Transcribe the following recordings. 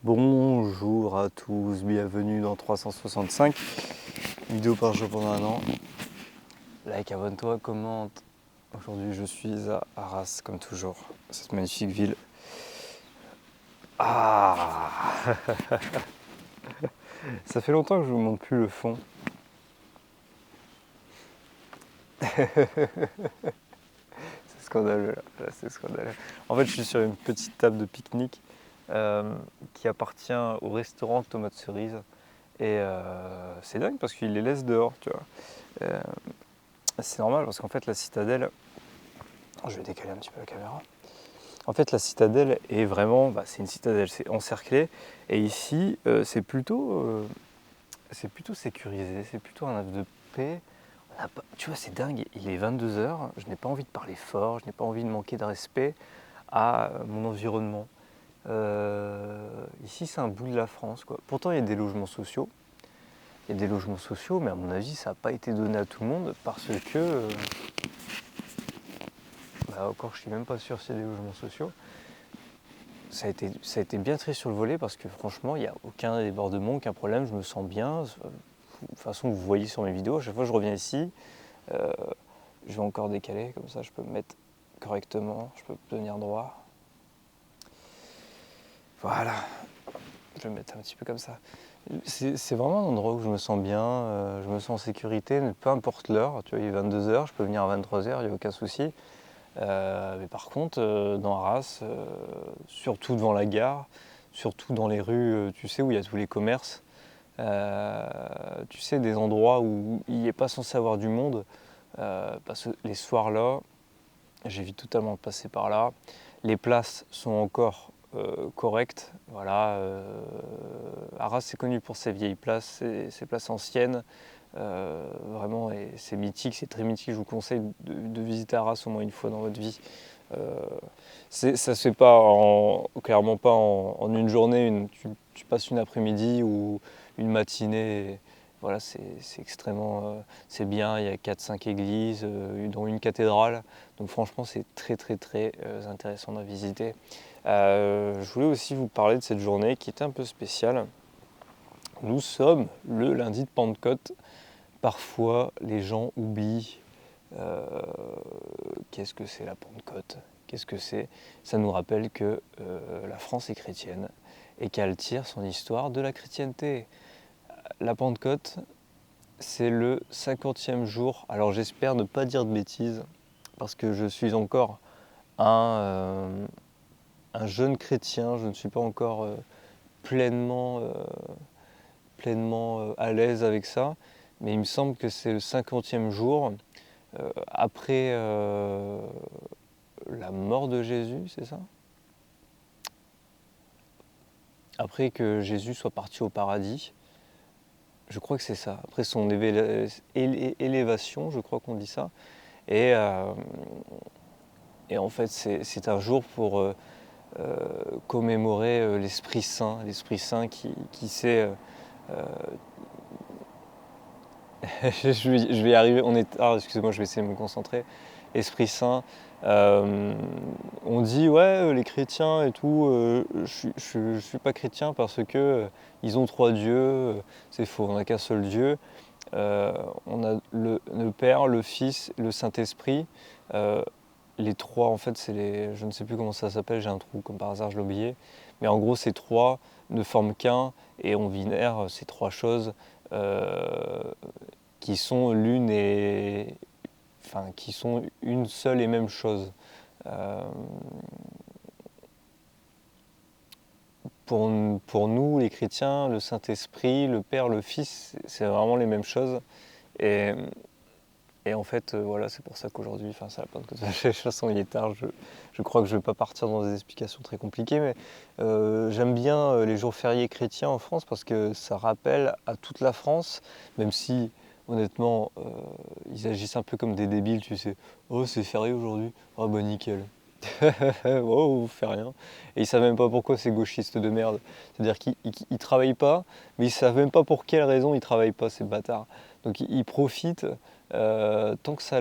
Bonjour à tous, bienvenue dans 365, vidéo par jour pendant un an. Like, abonne-toi, commente. Aujourd'hui je suis à Arras comme toujours, cette magnifique ville. Ah Ça fait longtemps que je ne vous montre plus le fond. C'est scandaleux là, c'est scandaleux. En fait je suis sur une petite table de pique-nique qui appartient au restaurant Tomate Cerise. Et c'est dingue parce qu'il les laisse dehors, tu vois. C'est normal parce qu'en fait la citadelle, je vais décaler un petit peu la caméra. En fait la citadelle est vraiment, c'est une citadelle, c'est encerclé. Et ici c'est plutôt sécurisé, c'est plutôt un havre de paix. Tu vois, c'est dingue, il est 22h, je n'ai pas envie de parler fort, je n'ai pas envie de manquer de respect à mon environnement. Ici c'est un bout de la France, quoi. Pourtant il y a des logements sociaux. Il y a des logements sociaux, mais à mon avis, ça n'a pas été donné à tout le monde parce que. Encore, je ne suis même pas sûr s'il y a des logements sociaux. Ça a été bien triste sur le volet parce que franchement, il n'y a aucun débordement, aucun problème, je me sens bien. De toute façon, vous voyez sur mes vidéos, à chaque fois que je reviens ici, je vais encore décaler, comme ça je peux me mettre correctement, je peux tenir droit. Voilà, je vais me mettre un petit peu comme ça. C'est vraiment un endroit où je me sens bien, je me sens en sécurité, peu importe l'heure. Tu vois, il est 22h, je peux venir à 23h, il n'y a aucun souci. Mais par contre, dans Arras, surtout devant la gare, surtout dans les rues, tu sais, où il y a tous les commerces, tu sais, des endroits où il n'est pas censé avoir du monde, parce que les soirs-là, j'évite totalement de passer par là. Les places sont encore correctes. Voilà, Arras, c'est connu pour ses vieilles places, ses places anciennes. Vraiment, et c'est mythique, c'est très mythique. Je vous conseille de visiter Arras au moins une fois dans votre vie. Ça ne se fait pas clairement pas en une journée. Tu passes une après-midi ou une matinée. Voilà, c'est extrêmement, c'est bien. Il y a 4-5 églises, dont une cathédrale. Donc franchement, c'est très très très intéressant à visiter. Je voulais aussi vous parler de cette journée qui était un peu spéciale. Nous sommes le lundi de Pentecôte. Parfois, les gens oublient qu'est-ce que c'est la Pentecôte. Qu'est-ce que c'est? Ça nous rappelle que la France est chrétienne et qu'elle tire son histoire de la chrétienté. La Pentecôte, c'est le 50e jour. Alors j'espère ne pas dire de bêtises parce que je suis encore un jeune chrétien. Je ne suis pas encore pleinement à l'aise avec ça. Mais il me semble que c'est le 50e jour après la mort de Jésus, c'est ça? Après que Jésus soit parti au paradis, je crois que c'est ça. Après son élévation, je crois qu'on dit ça. Et en fait, c'est un jour pour commémorer l'Esprit Saint qui s'est... je vais y arriver, on est tard, excusez-moi, je vais essayer de me concentrer. Esprit Saint, on dit ouais, les chrétiens et tout, je suis pas chrétien parce que ils ont trois dieux, c'est faux, on n'a qu'un seul Dieu. On a le Père, le Fils, le Saint-Esprit. Les trois, en fait, je ne sais plus comment ça s'appelle, j'ai un trou, comme par hasard, je l'ai oublié. Mais en gros, ces trois ne forment qu'un et on vénère ces trois choses qui sont qui sont une seule et même chose. Pour nous, les chrétiens, le Saint-Esprit, le Père, le Fils, c'est vraiment les mêmes choses. Et, en fait, voilà, c'est pour ça qu'aujourd'hui, ça va pas de toute façon, il est tard, je crois que je ne vais pas partir dans des explications très compliquées, mais j'aime bien les jours fériés chrétiens en France parce que ça rappelle à toute la France, même si, honnêtement, ils agissent un peu comme des débiles, tu sais. Oh, c'est férié aujourd'hui, oh bah nickel. Oh, vous faites rien. Et ils savent même pas pourquoi ces gauchistes de merde. C'est-à-dire qu'ils travaillent pas, mais ils savent même pas pour quelle raison ils travaillent pas, ces bâtards. Donc ils profitent tant que ça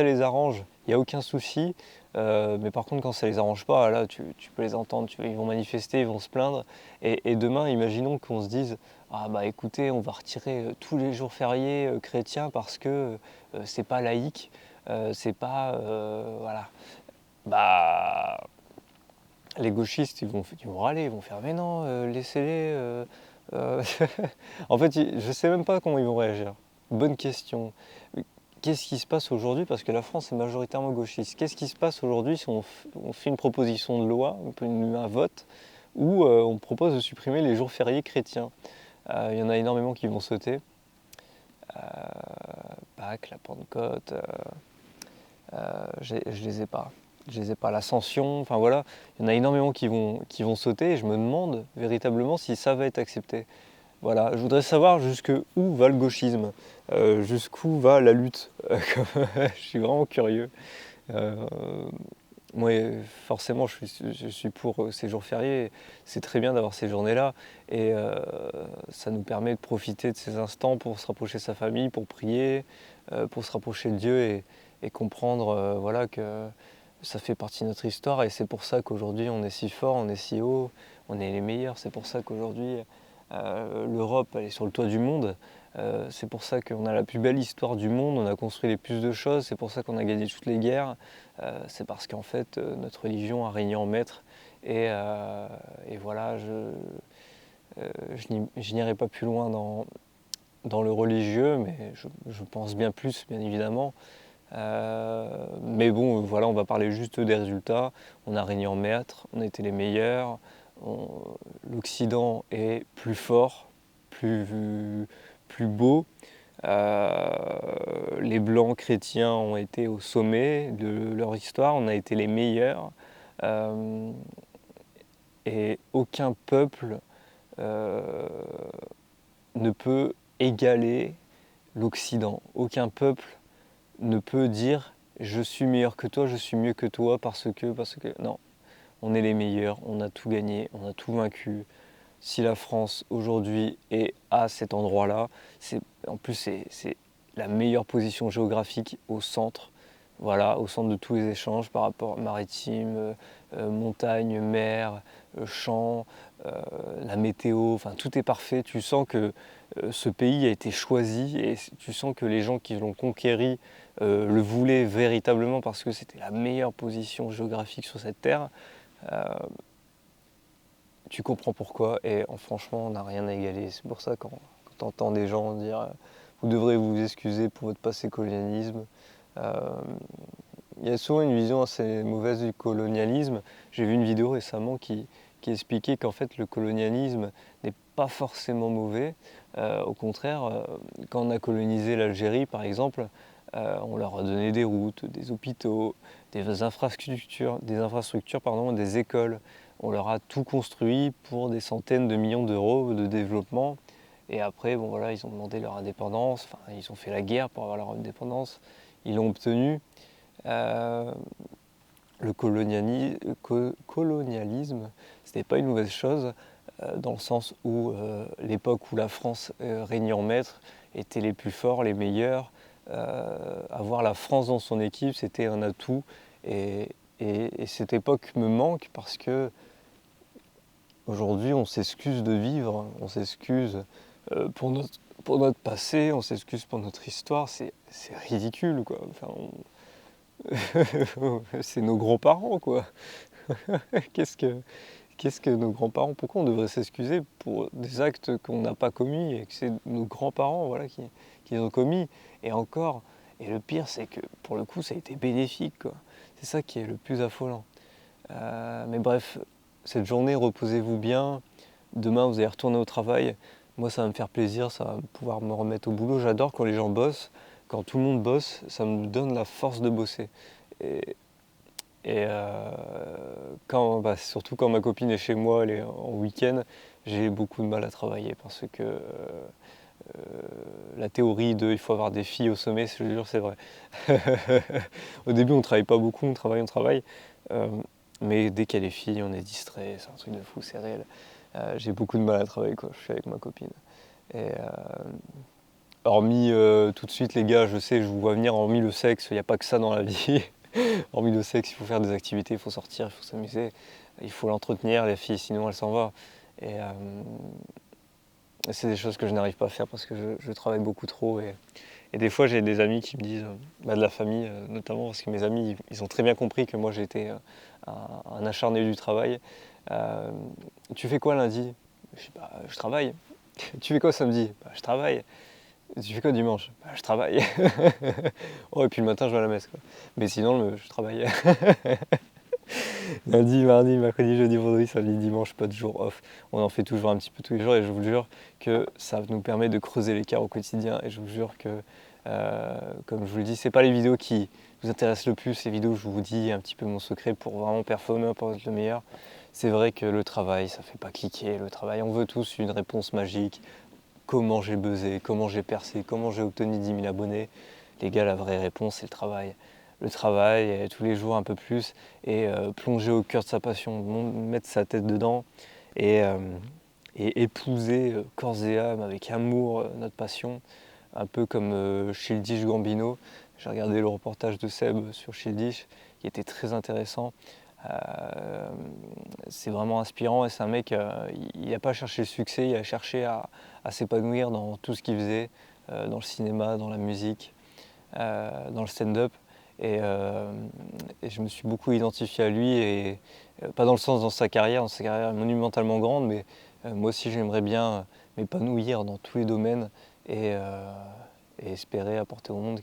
les arrange. il n'y a aucun souci. Mais par contre, quand ça les arrange pas, là, tu peux les entendre, ils vont manifester, ils vont se plaindre. Et demain, imaginons qu'on se dise, ah bah écoutez, on va retirer tous les jours fériés chrétiens parce que c'est pas laïque, c'est pas, voilà. Bah, les gauchistes, ils vont râler, ils vont faire, mais non, laissez-les. En fait, je sais même pas comment ils vont réagir. Bonne question. Qu'est-ce qui se passe aujourd'hui? Parce que la France est majoritairement gauchiste. Qu'est-ce qui se passe aujourd'hui si on fait une proposition de loi, un vote, où on propose de supprimer les jours fériés chrétiens? Il y en a énormément qui vont sauter. Pâques, la Pentecôte, je les ai pas. Je les ai pas. L'Ascension, enfin voilà, il y en a énormément qui vont sauter et je me demande véritablement si ça va être accepté. Voilà, je voudrais savoir jusqu'où va le gauchisme, jusqu'où va la lutte. Je suis vraiment curieux. Moi, forcément, je suis pour ces jours fériés. C'est très bien d'avoir ces journées-là. Et ça nous permet de profiter de ces instants pour se rapprocher de sa famille, pour prier, pour se rapprocher de Dieu et comprendre voilà, que ça fait partie de notre histoire. Et c'est pour ça qu'aujourd'hui, on est si fort, on est si haut, on est les meilleurs. C'est pour ça qu'aujourd'hui, l'Europe, elle est sur le toit du monde. C'est pour ça qu'on a la plus belle histoire du monde, on a construit les plus de choses, c'est pour ça qu'on a gagné toutes les guerres. C'est parce qu'en fait, notre religion a régné en maître. Et voilà, je n'irai pas plus loin dans le religieux, mais je pense bien plus, bien évidemment. Mais bon, voilà, on va parler juste des résultats. On a régné en maître, on a été les meilleurs. L'Occident est plus fort, plus beau. Les Blancs chrétiens ont été au sommet de leur histoire, on a été les meilleurs. Et aucun peuple ne peut égaler l'Occident. Aucun peuple ne peut dire je suis meilleur que toi, je suis mieux que toi parce que. Non, on est les meilleurs, on a tout gagné, on a tout vaincu. Si la France aujourd'hui est à cet endroit-là, en plus c'est la meilleure position géographique au centre, voilà, au centre de tous les échanges par rapport maritime, montagne, mer, champs, la météo, enfin tout est parfait. Tu sens que ce pays a été choisi et tu sens que les gens qui l'ont conquéri le voulaient véritablement parce que c'était la meilleure position géographique sur cette terre. Tu comprends pourquoi et franchement on n'a rien à égaler. C'est pour ça quand tu entends des gens dire vous devrez vous excuser pour votre passé colonialisme. Il y a souvent une vision assez mauvaise du colonialisme. J'ai vu une vidéo récemment qui expliquait qu'en fait le colonialisme n'est pas forcément mauvais. Au contraire, quand on a colonisé l'Algérie par exemple, on leur a donné des routes, des hôpitaux, des infrastructures, des écoles. On leur a tout construit pour des centaines de millions d'euros de développement. Et après, bon voilà, ils ont demandé leur indépendance, enfin, ils ont fait la guerre pour avoir leur indépendance. Ils l'ont obtenu. Le colonialisme, ce n'était pas une mauvaise chose, dans le sens où l'époque où la France régnait en maître était les plus forts, les meilleurs. Avoir la France dans son équipe, c'était un atout. Et cette époque me manque parce que aujourd'hui, on s'excuse de vivre, on s'excuse pour notre passé, on s'excuse pour notre histoire. C'est ridicule, quoi. Enfin, c'est nos grands-parents, quoi. Qu'est-ce que nos grands-parents, pourquoi on devrait s'excuser pour des actes qu'on n'a pas commis et que c'est nos grands-parents voilà, qui ont commis. Et encore, et le pire, c'est que pour le coup, ça a été bénéfique, quoi. C'est ça qui est le plus affolant. Mais bref, cette journée, reposez-vous bien. Demain, vous allez retourner au travail. Moi, ça va me faire plaisir, ça va pouvoir me remettre au boulot. J'adore quand les gens bossent. Quand tout le monde bosse, ça me donne la force de bosser. Et surtout quand ma copine est chez moi, elle est en week-end, j'ai beaucoup de mal à travailler parce que la théorie de il faut avoir des filles au sommet, je te jure, c'est vrai. Au début, on travaille pas beaucoup, on travaille. Mais dès qu'il y a les filles, on est distrait, c'est un truc de fou, c'est réel. J'ai beaucoup de mal à travailler quand je suis avec ma copine. Et hormis tout de suite les gars, je sais, je vous vois venir, hormis le sexe, il n'y a pas que ça dans la vie. Hormis le sexe, il faut faire des activités, il faut sortir, il faut s'amuser, il faut l'entretenir, les filles, sinon elles s'en vont. Et c'est des choses que je n'arrive pas à faire parce que je travaille beaucoup trop. Et des fois, j'ai des amis qui me disent, de la famille notamment, parce que mes amis, ils ont très bien compris que moi j'étais un acharné du travail. Euh, Tu fais quoi lundi? Je dis, bah, je travaille. Tu fais quoi samedi? Bah, je travaille. Tu fais quoi dimanche? Bah, je travaille. Oh, et puis le matin, je vais à la messe, quoi. Mais sinon, je travaille. Lundi, mardi, mercredi, jeudi, vendredi, samedi, dimanche, pas de jour off. On en fait toujours un petit peu tous les jours et je vous jure que ça nous permet de creuser l'écart au quotidien. Et je vous jure que, comme je vous le dis, c'est pas les vidéos qui vous intéressent le plus, les vidéos où je vous dis un petit peu mon secret pour vraiment performer, pour être le meilleur. C'est vrai que le travail, ça fait pas cliquer. Le travail, on veut tous une réponse magique. Comment j'ai buzzé, comment j'ai percé, comment j'ai obtenu 10 000 abonnés. Les gars, la vraie réponse, c'est le travail. Le travail, tous les jours un peu plus, et plonger au cœur de sa passion, mettre sa tête dedans, et, euh, et épouser corps et âme, avec amour, notre passion, un peu comme Childish Gambino. J'ai regardé le reportage de Seb sur Childish, qui était très intéressant. Euh, c'est vraiment inspirant et c'est un mec, il n'a pas cherché le succès, il a cherché à s'épanouir dans tout ce qu'il faisait, dans le cinéma, dans la musique, dans le stand-up. Et je me suis beaucoup identifié à lui, et pas dans le sens dans sa carrière est monumentalement grande, mais moi aussi j'aimerais bien m'épanouir dans tous les domaines et, euh, et espérer apporter au monde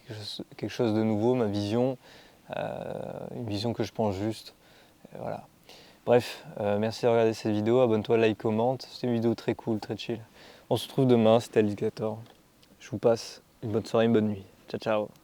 quelque chose de nouveau, ma vision, une vision que je pense juste. Et voilà. Bref, merci de regarder cette vidéo, abonne-toi, like, commente, c'est une vidéo très cool, très chill. On se retrouve demain, c'était Alligator. Je vous passe une bonne soirée, une bonne nuit. Ciao ciao.